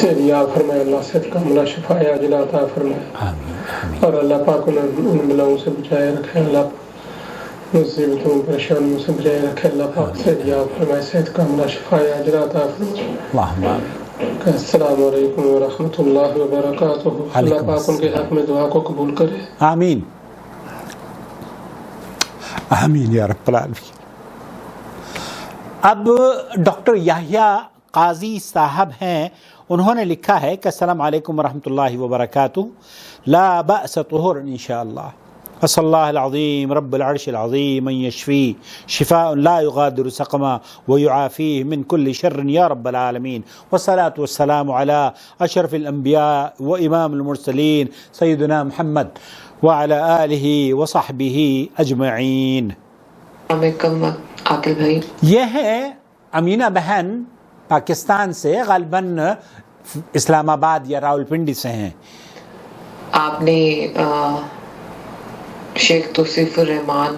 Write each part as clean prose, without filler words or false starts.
صحت یاب فرمائے، اللہ صحت کاملہ شفا عاجلہ عطا فرمائے، اور اللہ پاک انہیں ان بلاؤں سے بچائے رکھے، اللہ مصیبتوں پریشانیوں سے بچائے رکھے، اللہ پاک صحت یاب فرمائے، صحت کاملہ شفا عاجلہ عطا فرمائے۔ السلام علیکم ورحمۃ اللہ وبرکاتہ۔ اللہ پاک ان کے حق میں دعا کو قبول کرے، آمین آمین یا رب العالمین۔ اب ڈاکٹر یحییٰ قاضی صاحب ہیں، انہوں نے لکھا ہے کہ السلام علیکم ورحمۃ اللہ وبرکاتہ، لا بأس طہور انشاءاللہ، وصلی اللہ العظیم رب العرش العظیم من یشفی شفاء لا یغادر سقما ویعافیہ من کل شر یا رب العالمین، والصلاة والسلام علی اشرف الانبیاء و امام المرسلین سیدنا محمد وعلی آلہ وصحبہ اجمعین۔ السلام علیکم عاقل بھائی، یہ ہے امینہ بہن پاکستان سے، غالباً اسلام آباد یا راولپنڈی سے ہیں۔ آپ نے شیخ توصیف الرحمان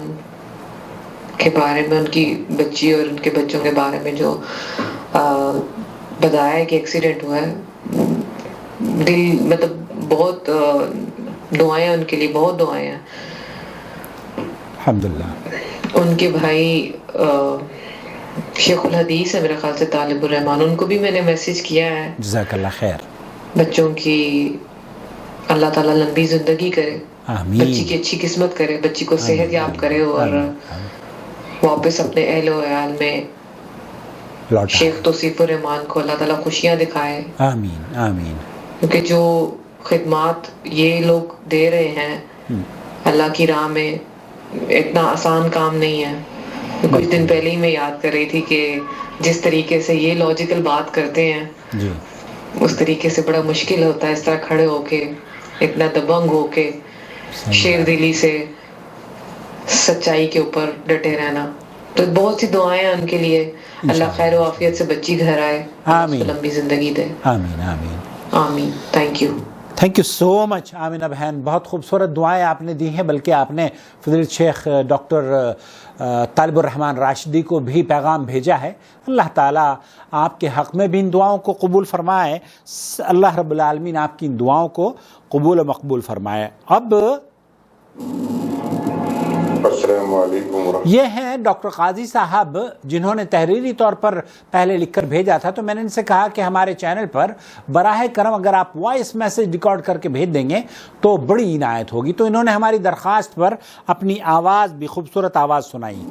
کے بارے میں، ان کی بچی اور ان کے بچوں کے بارے میں جو بتایا کہ ایکسیڈنٹ ہوا ہے، دل مطلب بہت دعائیں ان کے لیے، بہت دعائیں ہیں۔ الحمدللہ۔ ان کے بھائی شیخ الحدیث ہے میرے خیال سے، طالب الرحمان، ان کو بھی میں نے میسج کیا ہے۔ جزاک اللہ خیر۔ بچوں کی اللہ تعالیٰ لمبی زندگی کرے، آمین، بچی کی اچھی قسمت کرے، بچی کو صحت یاب کرے، اور واپس اپنے اہل و عیال میں شیخ توصیف الرحمان کو اللہ تعالیٰ خوشیاں دکھائے۔ آمین آمین۔ کیونکہ جو خدمات یہ لوگ دے رہے ہیں اللہ کی راہ میں، اتنا آسان کام نہیں ہے۔ کچھ دن پہلے ہی میں یاد کر رہی تھی کہ جس طریقے سے یہ لاجیکل بات کرتے ہیں جی، اس طریقے سے بڑا مشکل ہوتا ہے اس طرح کھڑے ہو کے، اتنا دبنگ ہو کے، شیر دلی سے سچائی کے اوپر ڈٹے رہنا۔ تو بہت سی دعائیں ہیں ان کے لیے، اللہ خیر و عافیت سے بچی گھر آئے، آمین، لمبی زندگی دے۔ آمین آمین آمین، thank you. Thank you so much Amina بہن، بہت خوبصورت دعائیں آپ نے دی ہیں، بلکہ آپ نے فضیلت شیخ ڈاکٹر طالب الرحمان راشدی کو بھی پیغام بھیجا ہے۔ اللہ تعالیٰ آپ کے حق میں بھی ان دعاؤں کو قبول فرمائے، اللہ رب العالمین آپ کی ان دعاؤں کو قبول و مقبول فرمائے۔ اب السلام علیکم ورحمۃ یہ ہیں ڈاکٹر قاضی صاحب، جنہوں نے تحریری طور پر پہلے لکھ کر بھیجا تھا، تو میں نے ان سے کہا کہ ہمارے چینل پر براہ کرم اگر آپ وائس میسج ریکارڈ کر کے بھیج دیں گے تو بڑی عنایت ہوگی، تو انہوں نے ہماری درخواست پر اپنی آواز بھی، خوبصورت آواز سنائی۔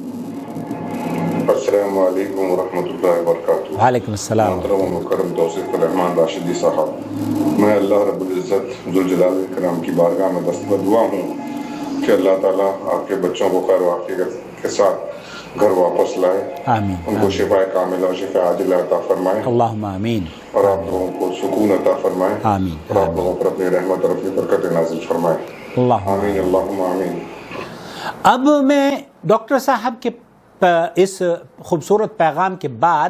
السلام علیکم ورحمۃ اللہ وبرکاتہ۔ وعلیکم السلام۔ محترم و مکرم توصیف الرحمان راشدی صاحب، میں اللہ رب العزت ذوالجلال والاکرام کی بارگاہ میں دستور دعا ہوں کہ اللہ تعالیٰ آپ کے بچوں کو خیر و عافیت کے ساتھ گھر واپس لائے، آمین، ان کو شفا کاملہ و شفا عاجلہ عطا فرمائے، اللہم آمین، اور آپ لوگوں کو سکون عطا فرمائے، آمین، اور آپ لوگوں پر اپنی رحمت اور اپنی برکت نازل فرمائے، اللہم آمین، اللہم آمین۔ اب میں ڈاکٹر صاحب کے اس خوبصورت پیغام کے بعد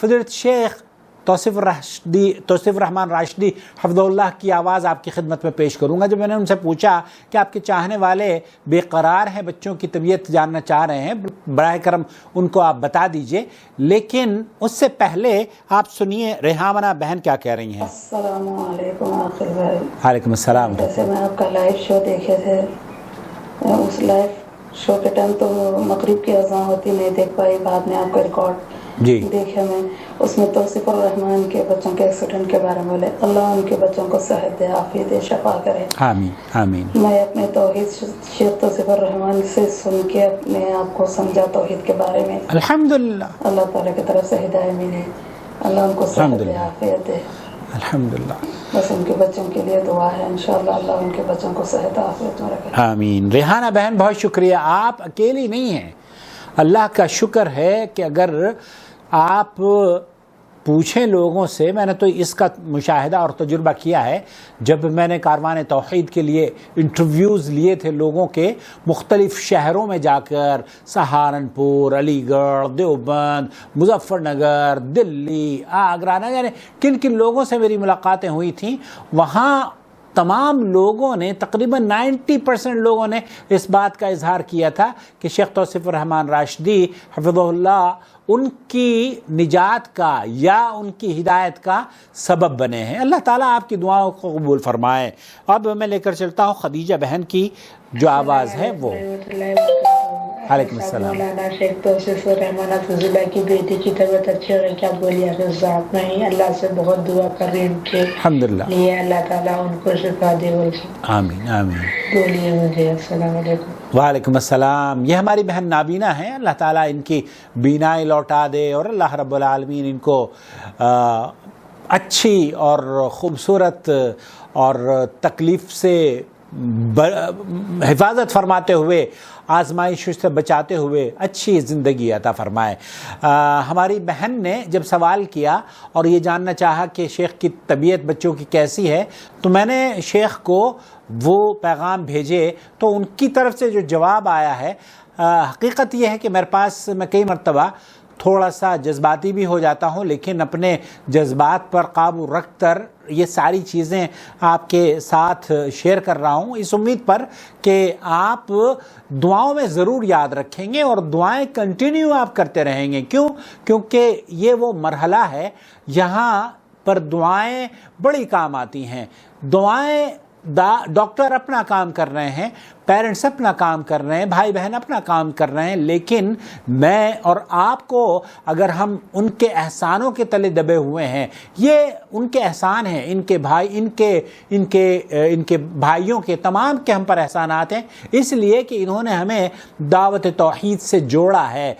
فضیلت شیخ توصیف الرحمان راشدی حفظہ اللہ کی آواز آپ کی خدمت میں پیش کروں گا۔ جب میں نے ان سے پوچھا کہ آپ کے چاہنے والے بے قرار ہیں، بچوں کی طبیعت جاننا چاہ رہے ہیں، براہ کرم ان کو آپ بتا دیجئے، لیکن اس سے پہلے آپ سنیے ریحانہ بہن کیا کہہ رہی ہیں۔ السلام علیکم عاقل بھائی۔ وعلیکم السلام۔ جیسے میں آپ کا لائیو شو دیکھے تھے، اس لائیو شو کے ٹائم تو مغرب کی اذان ہوتی نہیں دیکھ پائی، بعد میں آپ کا ریکارڈ جی دیکھا میں، اس میں توصیف الرحمان کے بچوں کے ایکسیڈنٹ کے بارے میں بولے، اللہ ان کے بچوں کو صحت دے، عافیت دے، شفا کرے، آمین آمین۔ میں اپنے توحید شیخ توصیف الرحمان سے سن کے اپنے آپ کو سمجھا توحید کے بارے میں، الحمدللہ، اللہ تعالیٰ کی طرف سے ہدایت ملی، اللہ ان کو صحت دے، عافیت دے۔ الحمدللہ، بس ان کے بچوں کے لیے دعا ہے، انشاءاللہ اللہ ان کے بچوں کو صحت عافیت میں رکھے۔ آمین۔ ریحانہ بہن بہت شکریہ، آپ اکیلی نہیں ہیں، اللہ کا شکر ہے کہ اگر آپ پوچھیں لوگوں سے، میں نے تو اس کا مشاہدہ اور تجربہ کیا ہے، جب میں نے کاروان توحید کے لیے انٹرویوز لیے تھے لوگوں کے مختلف شہروں میں جا کر، سہارنپور، علی گڑھ، دیوبند، مظفر نگر، دلی، آگرہ، نہ جانے کن کن لوگوں سے میری ملاقاتیں ہوئی تھیں، وہاں تمام لوگوں نے تقریباً 90% لوگوں نے اس بات کا اظہار کیا تھا کہ شیخ توصیف الرحمان راشدی حفظہ اللہ ان کی نجات کا یا ان کی ہدایت کا سبب بنے ہیں۔ اللہ تعالیٰ آپ کی دعاؤں کو قبول فرمائے۔ اب میں لے کر چلتا ہوں خدیجہ بہن کی جو آواز ہے وہ۔ علیکم السلام۔ مولانا شیخ توصیف الرحمان حفظہ اللہ کی بیٹی کی طبیعت اچھی ہو رہی، کیا بولیے حافظ صاحب؟ میں اللہ سے بہت دعا کر رہی ہوں کہ الحمدللہ لیے اللہ تعالیٰ ان کو شفا دے۔ آمین آمین۔ بولیے مجھے۔ السلام علیکم۔ وعلیکم السلام۔ یہ ہماری بہن نابینا ہیں، اللہ تعالیٰ ان کی بینائی لوٹا دے اور اللہ رب العالمین ان کو اچھی اور خوبصورت اور تکلیف سے حفاظت فرماتے ہوئے، آزمائش سے بچاتے ہوئے اچھی زندگی عطا فرمائے۔ ہماری بہن نے جب سوال کیا اور یہ جاننا چاہا کہ شیخ کی طبیعت بچوں کی کیسی ہے، تو میں نے شیخ کو وہ پیغام بھیجے، تو ان کی طرف سے جو جواب آیا ہے، حقیقت یہ ہے کہ میرے پاس میں کئی مرتبہ تھوڑا سا جذباتی بھی ہو جاتا ہوں، لیکن اپنے جذبات پر قابو رکھ کر یہ ساری چیزیں آپ کے ساتھ شیئر کر رہا ہوں، اس امید پر کہ آپ دعاؤں میں ضرور یاد رکھیں گے اور دعائیں کنٹینیو آپ کرتے رہیں گے۔ کیونکہ یہ وہ مرحلہ ہے یہاں پر دعائیں بڑی کام آتی ہیں۔ دعائیں ڈاکٹر اپنا کام کر رہے ہیں، پیرنٹس اپنا کام کر رہے ہیں، بھائی بہن اپنا کام کر رہے ہیں، لیکن میں اور آپ کو اگر ہم ان کے احسانوں کے تلے دبے ہوئے ہیں، یہ ان کے احسان ہیں، ان کے بھائیوں کے تمام کے ہم پر احسانات ہیں، اس لیے کہ انہوں نے ہمیں دعوت توحید سے جوڑا ہے،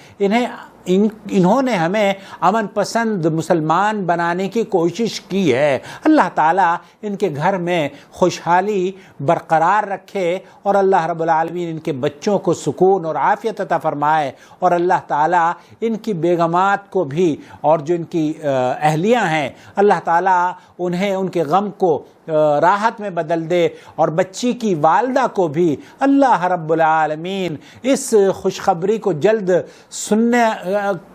انہوں نے ہمیں امن پسند مسلمان بنانے کی کوشش کی ہے۔ اللہ تعالیٰ ان کے گھر میں خوشحالی برقرار رکھے اور اللہ رب العالمین ان کے بچوں کو سکون اور عافیت عطا فرمائے، اور اللہ تعالیٰ ان کی بیگمات کو بھی اور جو ان کی اہلیاں ہیں، اللہ تعالیٰ انہیں ان کے غم کو راحت میں بدل دے، اور بچی کی والدہ کو بھی اللہ رب العالمین اس خوشخبری کو جلد سننے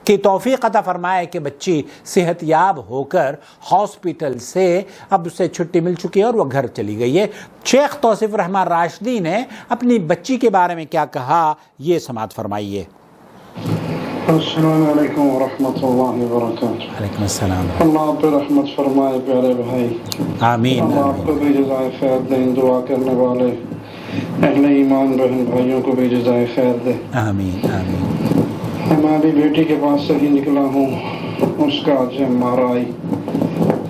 کی توفیق عطا فرمائے کہ بچی صحت یاب ہو کر ہاسپٹل سے اب اسے چھٹی مل چکی ہے اور وہ گھر چلی گئی ہے۔ شیخ توصیف الرحمان راشدی نے اپنی بچی کے بارے میں کیا کہا، یہ سماعت فرمائیے۔ السلام علیکم ورحمۃ اللہ وبرکاتہ۔ وعلیکم السلام۔ اللہ آپ پہ رحمت فرمائے پیارے بھائی، آمین۔ اللہ آپ کو بھی جزائے خیر دے، دعا کرنے والے اہل ایمان بہن بھائیوں کو بھی جزائے خیر دے، آمین آمین۔ میں ابھی بیٹی کے پاس سے ہی نکلا ہوں، اس کا جو MRI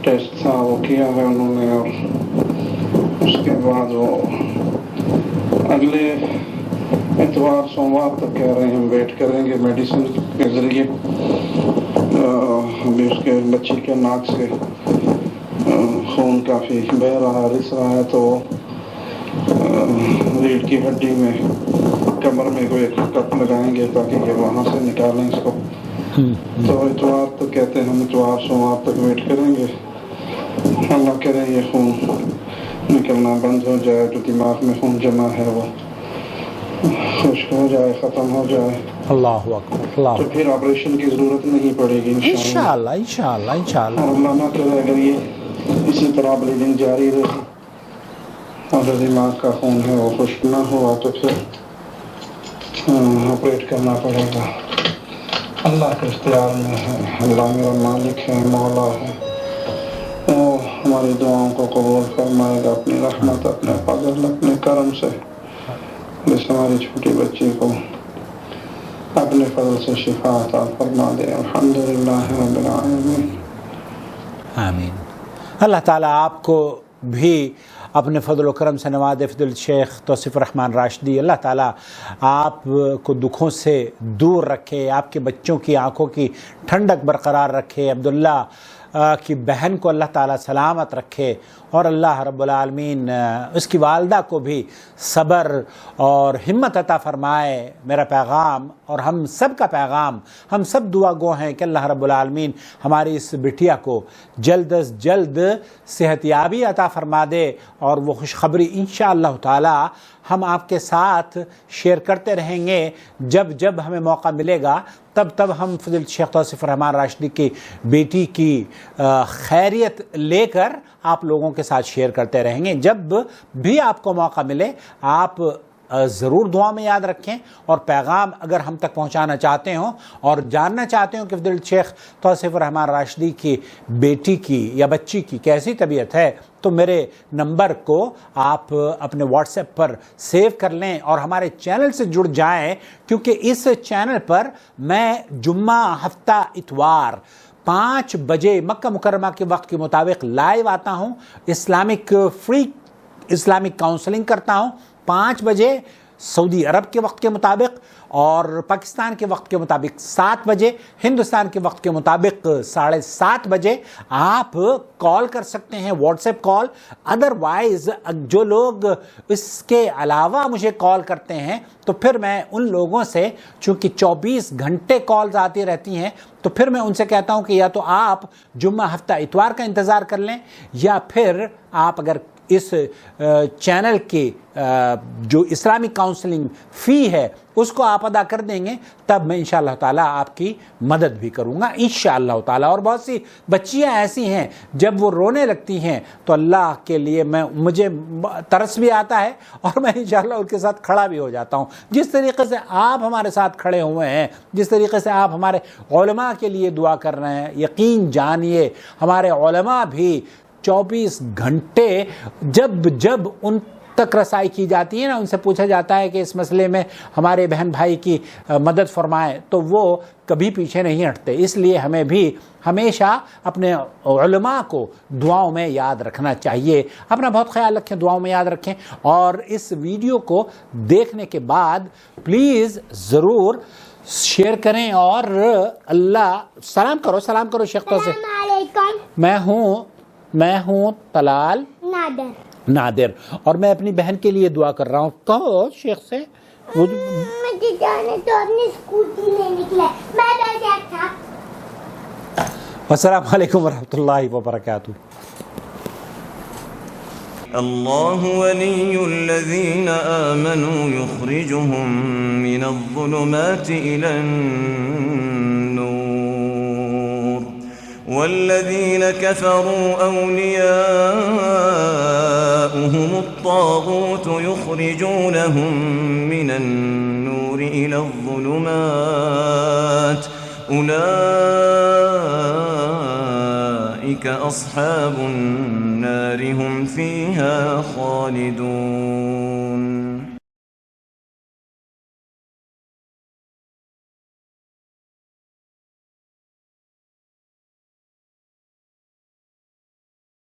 ٹیسٹ تھا وہ کیا ہے انہوں نے، اور اس کے بعد وہ اگلے اتوار سوموار تک کہہ رہے ہیں ہم ویٹ کریں گے میڈیسن کے ذریعے۔ ابھی اس کے بچی کے ناک سے خون کافی بہہ رہا ہے، رس رہا ہے، تو ریڑھ کی ہڈی میں کمر میں کوئی کٹ لگائیں گے تاکہ یہ وہاں سے نکالیں اس کو۔ تو اتوار تک کہتے ہیں ہم، اتوار سوموار تک ویٹ کریں گے۔ اللہ کرے یہ خون نکلنا بند ہو جائے، جو دماغ میں خون جمع ہے وہ خشک ہو جائے، ختم ہو جائے، اللہ اکبر، اللہ تو پھر آپریشن کی ضرورت نہیں پڑے گی انشاءاللہ۔ انشاءاللہ۔ اور اللہ نہ کرے اگر یہ اسی طرح بلیڈنگ جاری رہی اور جو دماغ کا خون ہے وہ خشک نہ ہوا تو پھر آپریٹ کرنا پڑے گا۔ اللہ کے اختیار میں ہے، اللہ میرا مالک ہے، مولا ہے، وہ ہماری دعاؤں کو قبول فرمائے گا اپنی رحمت، اپنے فضل، اپنے کرم سے۔ جس ہماری چھوٹی بچی کو اپنے فضل سے شفا عطا فرما دے۔ الحمدللہ رب العالمین۔ آمین۔ اللہ تعالیٰ آپ کو بھی اپنے فضل و کرم سے نوازے۔ فضل الشیخ توصیف الرحمان راشدی، اللہ تعالیٰ آپ کو دکھوں سے دور رکھے، آپ کے بچوں کی آنکھوں کی ٹھنڈک برقرار رکھے، عبداللہ کی بہن کو اللہ تعالیٰ سلامت رکھے، اور اللہ رب العالمین اس کی والدہ کو بھی صبر اور ہمت عطا فرمائے۔ میرا پیغام اور ہم سب کا پیغام، ہم سب دعا گو ہیں کہ اللہ رب العالمین ہماری اس بٹیا کو جلد از جلد صحت یابی عطا فرما دے، اور وہ خوشخبری انشاءاللہ تعالی ہم آپ کے ساتھ شیئر کرتے رہیں گے۔ جب جب ہمیں موقع ملے گا تب تب ہم فضیلت شیخ توصیف الرحمان راشدی کی بیٹی کی خیریت لے کر آپ لوگوں کے ساتھ شیئر کرتے رہیں گے۔ جب بھی آپ کو موقع ملے آپ ضرور دعا میں یاد رکھیں، اور پیغام اگر ہم تک پہنچانا چاہتے ہوں اور جاننا چاہتے ہوں کہ فضیلت شیخ توصیف الرحمان راشدی کی بیٹی کی یا بچی کی کیسی طبیعت ہے، تو میرے نمبر کو آپ اپنے واٹس ایپ پر سیو کر لیں اور ہمارے چینل سے جڑ جائیں، کیونکہ اس چینل پر میں جمعہ، ہفتہ، اتوار 5 بجے مکہ مکرمہ کے وقت کے مطابق لائیو آتا ہوں، فری اسلامک کاؤنسلنگ کرتا ہوں 5 بجے سعودی عرب کے وقت کے مطابق، اور پاکستان کے وقت کے مطابق 7 بجے، ہندوستان کے وقت کے مطابق 7:30 بجے آپ کال کر سکتے ہیں، واٹس ایپ کال۔ ادروائز جو لوگ اس کے علاوہ مجھے کال کرتے ہیں تو پھر میں ان لوگوں سے، چونکہ 24 گھنٹے کالز آتی رہتی ہیں، تو پھر میں ان سے کہتا ہوں کہ یا تو آپ جمعہ، ہفتہ، اتوار کا انتظار کر لیں، یا پھر آپ اگر اس چینل کی جو اسلامک کاؤنسلنگ فی ہے اس کو آپ ادا کر دیں گے، تب میں انشاءاللہ تعالیٰ آپ کی مدد بھی کروں گا انشاءاللہ تعالیٰ۔ اور بہت سی بچیاں ایسی ہیں جب وہ رونے لگتی ہیں تو اللہ کے لیے مجھے ترس بھی آتا ہے، اور میں انشاءاللہ ان کے ساتھ کھڑا بھی ہو جاتا ہوں۔ جس طریقے سے آپ ہمارے ساتھ کھڑے ہوئے ہیں، جس طریقے سے آپ ہمارے علماء کے لیے دعا کر رہے ہیں، یقین جانیے ہمارے علماء بھی 24 گھنٹے جب ان تک رسائی کی جاتی ہے نا، ان سے پوچھا جاتا ہے کہ اس مسئلے میں ہمارے بہن بھائی کی مدد فرمائیں، تو وہ کبھی پیچھے نہیں ہٹتے۔ اس لیے ہمیں بھی ہمیشہ اپنے علماء کو دعاؤں میں یاد رکھنا چاہیے۔ اپنا بہت خیال رکھیں، دعاؤں میں یاد رکھیں، اور اس ویڈیو کو دیکھنے کے بعد پلیز ضرور شیئر کریں۔ اور اللہ سلام کرو شیخ توصیف۔ السلام علیکم۔ میں ہوں طلال نادر، اور میں اپنی بہن کے لیے دعا کر رہا ہوں۔ کہو شیخ سے۔ مجھے جانے تو اپنی اسکوٹی میں نکلا، میں بیٹھا تھا۔ السلام علیکم ورحمۃ اللہ وبرکاتہ۔ اللہ ولی الذین آمنوا یخرجهم من الظلمات الى النور والذین كفروا اولیاؤهم الطاغوت یخرجونهم من النور الى الظلمات اولئک اصحاب النار هم فيها خالدون۔